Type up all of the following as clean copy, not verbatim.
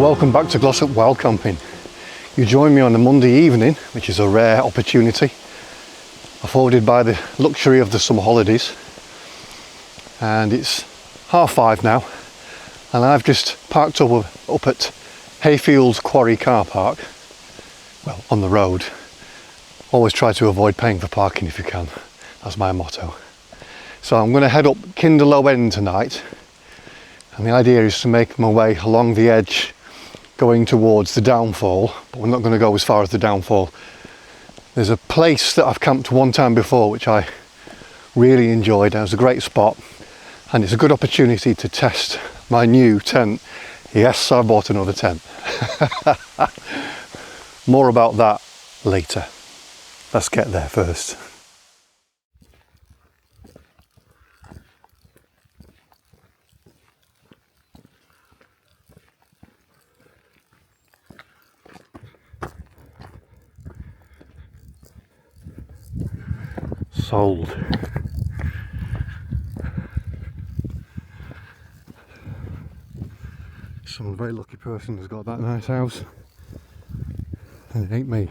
welcome back to Glossop Wild Camping. You join me on a Monday evening, which is a rare opportunity, afforded by the luxury of the summer holidays. And it's 5:30 now, and I've just parked up at Hayfields Quarry car park, well, on the road. Always try to avoid paying for parking if you can, that's my motto. So I'm going to head up Kinderlow End tonight, and the idea is to make my way along the edge going towards the downfall, but we're not going to go as far as the downfall. There's a place that I've camped one time before which I really enjoyed. It was a great spot, and it's a good opportunity to test my new tent. Yes, I bought another tent. More about that later. Let's get there first. Sold. Some very lucky person has got that nice house, and it ain't me.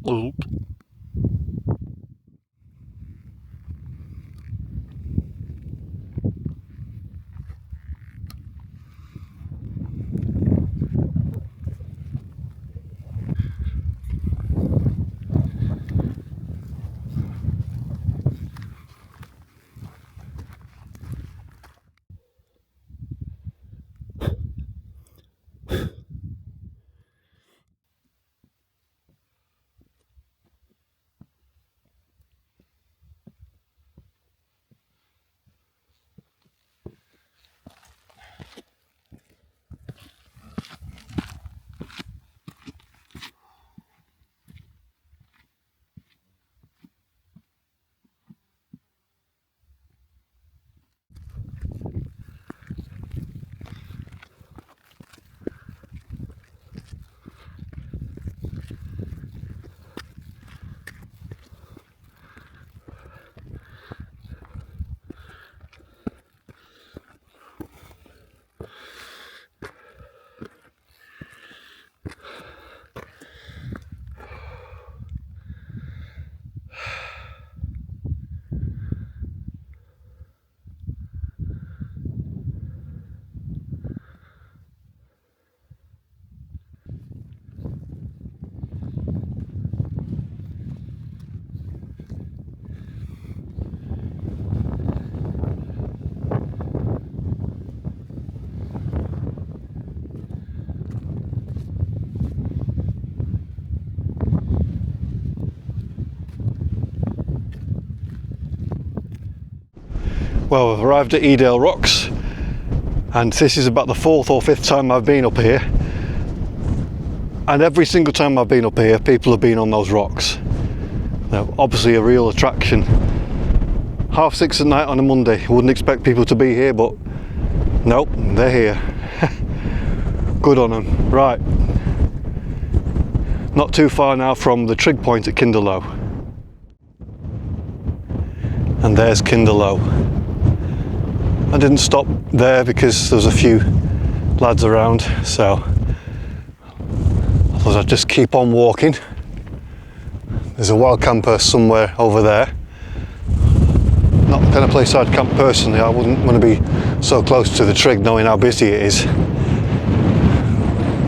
Oop. Well, I've arrived at Edale Rocks, and this is about the 4th or 5th time I've been up here, and every single time I've been up here people have been on those rocks. Now, obviously a real attraction. 6:30 at night on a Monday, wouldn't expect people to be here, but nope, they're here. Good on them. Right, not too far now from the trig point at Kinderlow, and there's Kinderlow. I didn't stop there because there was a few lads around, so I thought I'd just keep on walking. There's a wild camper somewhere over there. Not the kind of place I'd camp personally. I wouldn't want to be so close to the Trigg knowing how busy it is.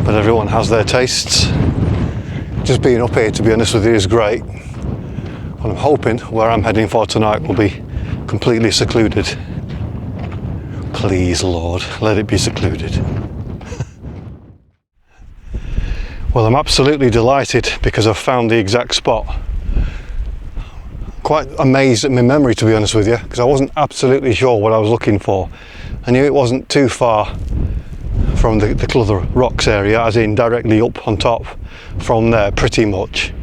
But everyone has their tastes. Just being up here, to be honest with you, is great. And I'm hoping where I'm heading for tonight will be completely secluded. Please, Lord, let it be secluded. Well, I'm absolutely delighted because I've found the exact spot. Quite amazed at my memory, to be honest with you, because I wasn't absolutely sure what I was looking for. I knew it wasn't too far from the Clutha Rocks area, as in directly up on top from there, pretty much.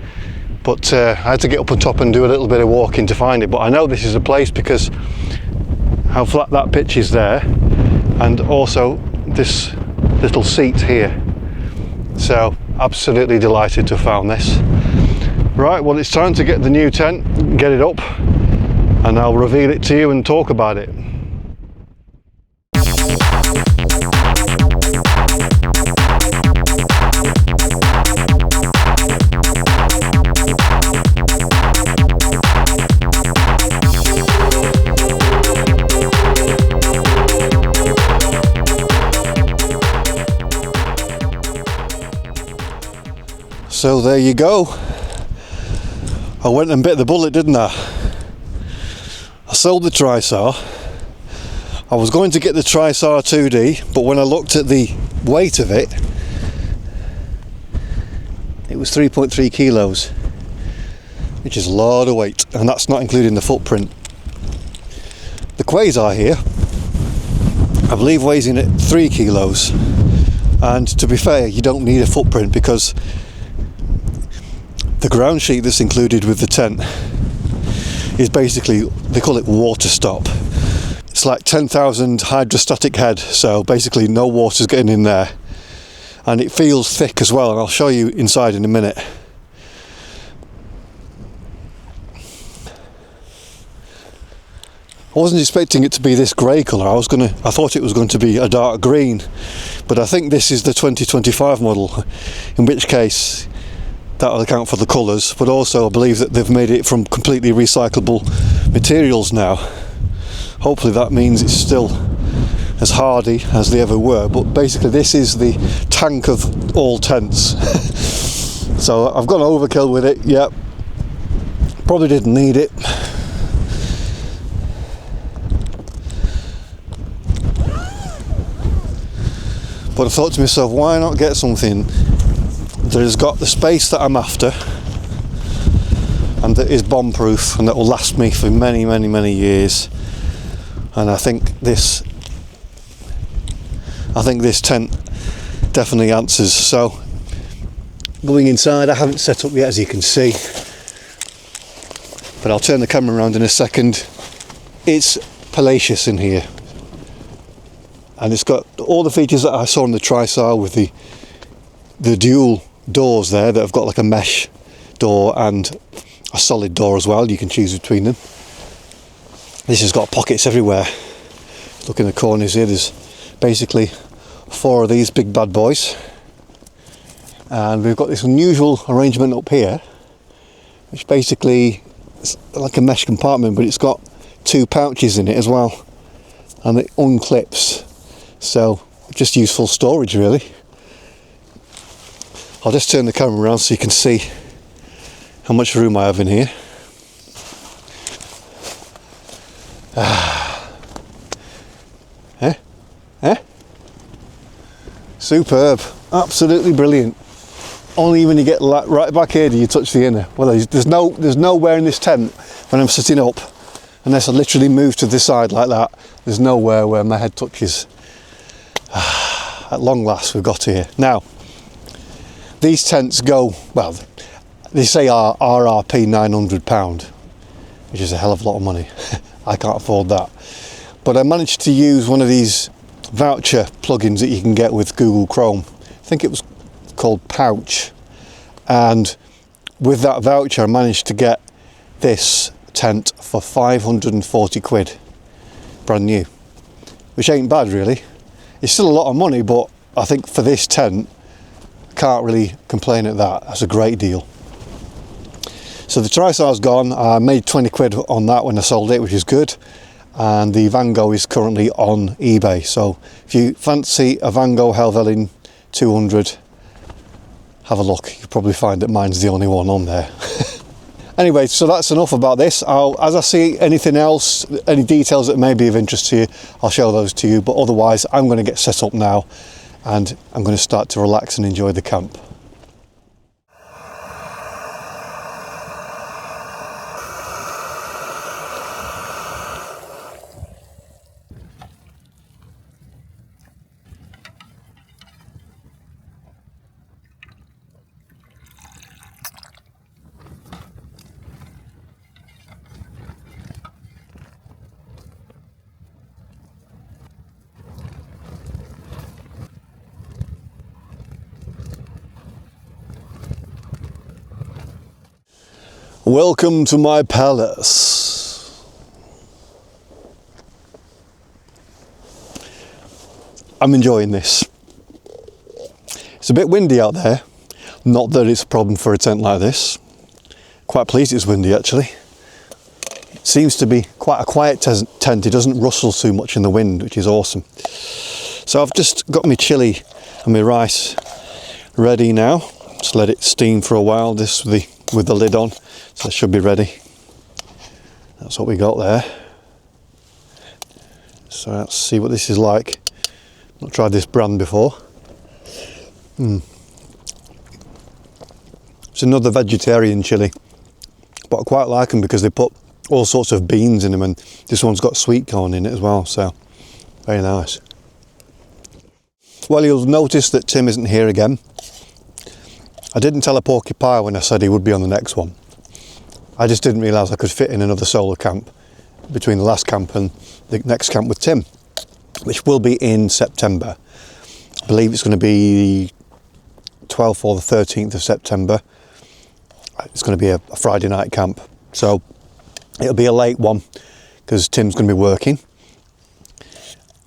But I had to get up on top and do a little bit of walking to find it. But I know this is a place because how flat that pitch is there, and also this little seat here. So absolutely delighted to have found this. Right, well, it's time to get the new tent, get it up, and I'll reveal it to you and talk about it. So there you go. I went and bit the bullet, didn't I? I sold the Trisar. I was going to get the Trisar 2D, but when I looked at the weight of it, it was 3.3 kilos, which is a lot of weight, and that's not including the footprint. The Quasar here, I believe, weighs in at 3 kilos, and to be fair, you don't need a footprint because the ground sheet that's included with the tent is basically, they call it water stop. It's like 10,000 hydrostatic head, so basically no water's getting in there. And it feels thick as well, and I'll show you inside in a minute. I wasn't expecting it to be this grey colour. I thought it was going to be a dark green, but I think this is the 2025 model, in which case that'll account for the colours, but also I believe that they've made it from completely recyclable materials now. Hopefully that means it's still as hardy as they ever were, but basically this is the tank of all tents. So I've gone overkill with it, yep. Probably didn't need it. But I thought to myself, why not get something that has got the space that I'm after and that is bomb proof and that will last me for many, many, many years. And I think this tent definitely answers. So going inside, I haven't set up yet, as you can see, but I'll turn the camera around in a second. It's palatial in here, and it's got all the features that I saw on the Trisar, with the dual doors there that have got like a mesh door and a solid door as well. You can choose between them. This has got pockets everywhere. Look in the corners here, there's basically 4 of these big bad boys, and we've got this unusual arrangement up here, which basically is like a mesh compartment, but it's got 2 pouches in it as well, and it unclips, so just useful storage really. I'll just turn the camera around so you can see how much room I have in here. Superb, absolutely brilliant. Only when you get right back here do you touch the inner. Well, there's nowhere in this tent when I'm sitting up, unless I literally move to this side like that. There's nowhere where my head touches. At long last we've got here. Now, these tents go, well, they say are RRP £900, which is a hell of a lot of money. I can't afford that. But I managed to use one of these voucher plugins that you can get with Google Chrome. I think it was called Pouch. And with that voucher, I managed to get this tent for 540 quid, brand new. which ain't bad really. It's still a lot of money, but I think for this tent, can't really complain at that. That's a great deal. So the Tristar's gone. I made 20 quid on that when I sold it, which is good. And the Van Gogh is currently on eBay. So if you fancy a Van Gogh Helvellyn 200, have a look. You'll probably find that mine's the only one on there. Anyway, so that's enough about this. As I see anything else, any details that may be of interest to you, I'll show those to you. But otherwise, I'm going to get set up now and I'm going to start to relax and enjoy the camp. Welcome to my palace. I'm enjoying this. It's a bit windy out there. Not that it's a problem for a tent like this. Quite pleased it's windy actually. It seems to be quite a quiet tent. It doesn't rustle too much in the wind, which is awesome. So I've just got my chili and my rice ready now. Just let it steam for a while, this with the lid on. So it should be ready. That's what we got there. So let's see what this is like. Not tried this brand before. It's another vegetarian chili, but I quite like them because they put all sorts of beans in them, and this one's got sweet corn in it as well, so very nice. Well, you'll notice that Tim isn't here again. I didn't tell a porcupine when I said he would be on the next one. I just didn't realise I could fit in another solo camp between the last camp and the next camp with Tim, which will be in September. I believe it's going to be the 12th or the 13th of September. It's going to be a Friday night camp, so it'll be a late one because Tim's going to be working.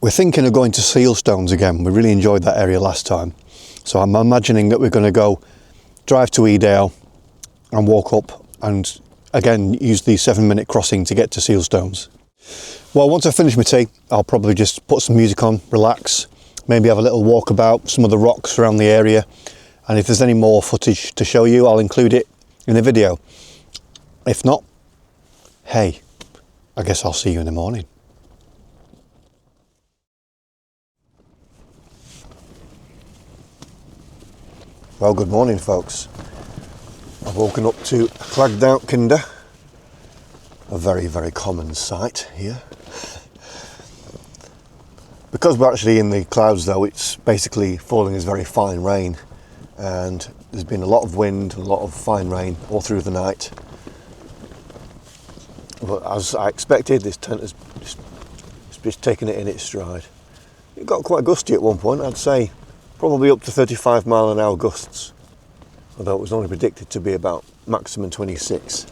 We're thinking of going to Sealstones again. We really enjoyed that area last time, so I'm imagining that we're going to drive to Edale and walk up and again use the 7-minute crossing to get to Sealstones. Well, once I finish my tea, I'll probably just put some music on, relax, maybe have a little walk about some of the rocks around the area, and if there's any more footage to show you, I'll include it in the video. If not, hey, I guess I'll see you in the morning. Well, good morning folks. I've woken up to Cragged Out Kinder, a very, very common sight here. Because we're actually in the clouds though, it's basically falling as very fine rain, and there's been a lot of wind and a lot of fine rain all through the night. But as I expected, this tent has just taken it in its stride. It got quite gusty at one point, I'd say probably up to 35 mile an hour gusts, although it was only predicted to be about maximum 26.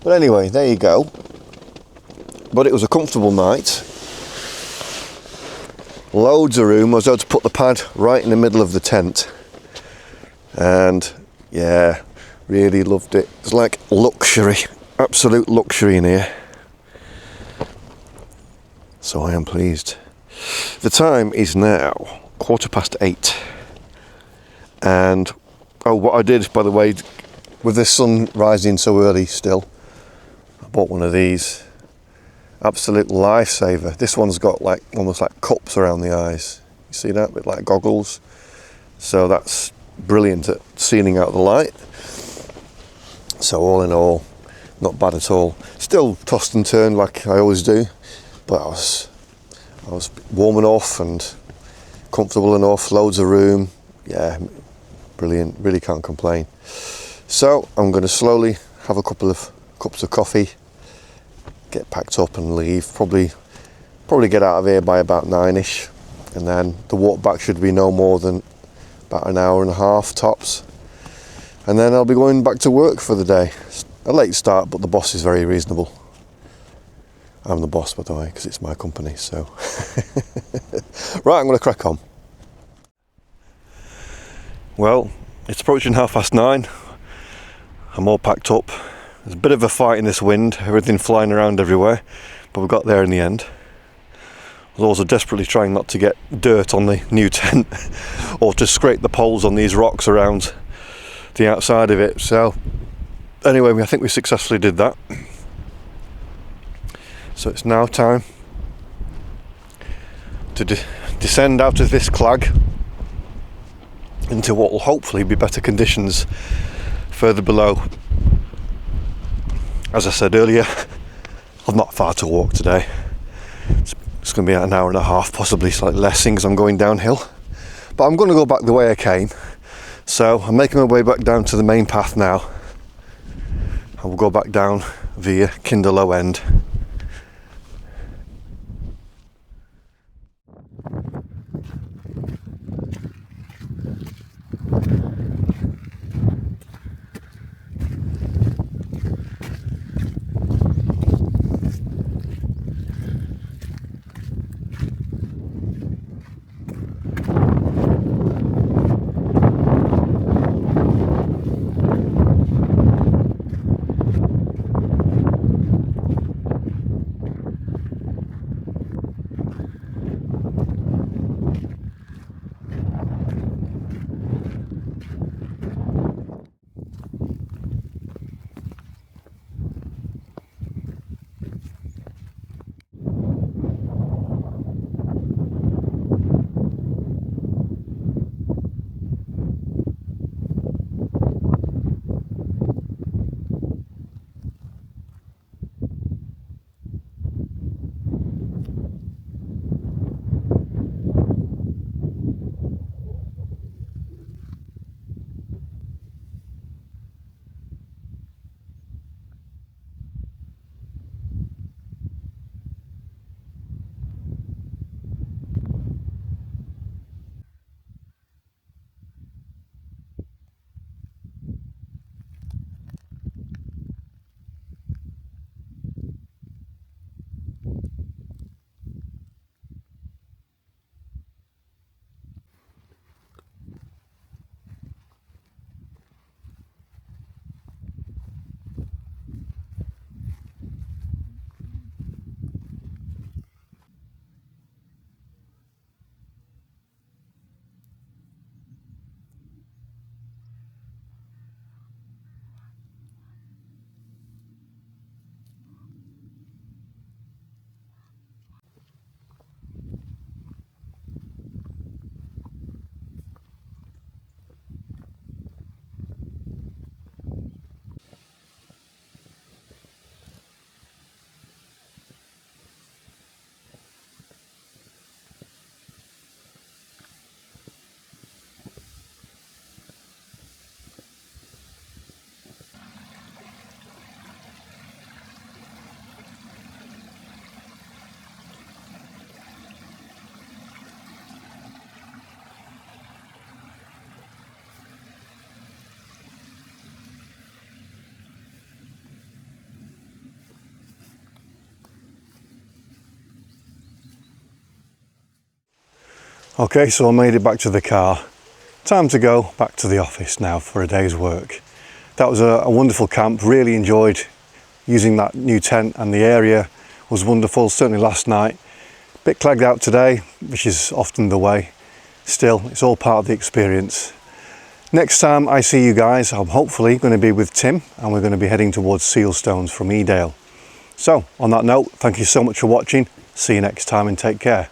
But anyway, there you go. But it was a comfortable night. Loads of room. I was able to put the pad right in the middle of the tent, and yeah, really loved it. It's like luxury, absolute luxury in here. So I am pleased. The time is now 8:15, and what I did, by the way, with the sun rising so early still, I bought one of these. Absolute lifesaver. This one's got like almost like cups around the eyes. You see that? A bit like goggles. So that's brilliant at sealing out the light. So all in all, not bad at all. Still tossed and turned like I always do, but I was warm enough and comfortable enough, loads of room. Yeah, brilliant, really can't complain. So I'm going to slowly have a couple of cups of coffee, get packed up and leave. Probably get out of here by about 9ish, and then the walk back should be no more than about an hour and a half tops, and then I'll be going back to work for the day. It's a late start, but the boss is very reasonable. I'm the boss, by the way, because it's my company, so. Right, I'm going to crack on. Well, it's approaching 9:30. I'm all packed up. There's a bit of a fight in this wind, everything flying around everywhere, but we got there in the end. I was also desperately trying not to get dirt on the new tent or to scrape the poles on these rocks around the outside of it. So anyway, I think we successfully did that. So it's now time to descend out of this clag into what will hopefully be better conditions further below. As I said earlier, I've not far to walk today. It's going to be an hour and a half, possibly slightly less, seeing as I'm going downhill. But I'm going to go back the way I came. So I'm making my way back down to the main path now. And we'll go back down via Kinder Low End. Okay, so I made it back to the car. Time to go back to the office now for a day's work. That was a wonderful camp, really enjoyed using that new tent, and the area was wonderful, certainly last night. Bit clagged out today, which is often the way. Still, it's all part of the experience. Next time I see you guys, I'm hopefully going to be with Tim, and we're going to be heading towards Sealstones from Edale. So, on that note, thank you so much for watching. See you next time and take care.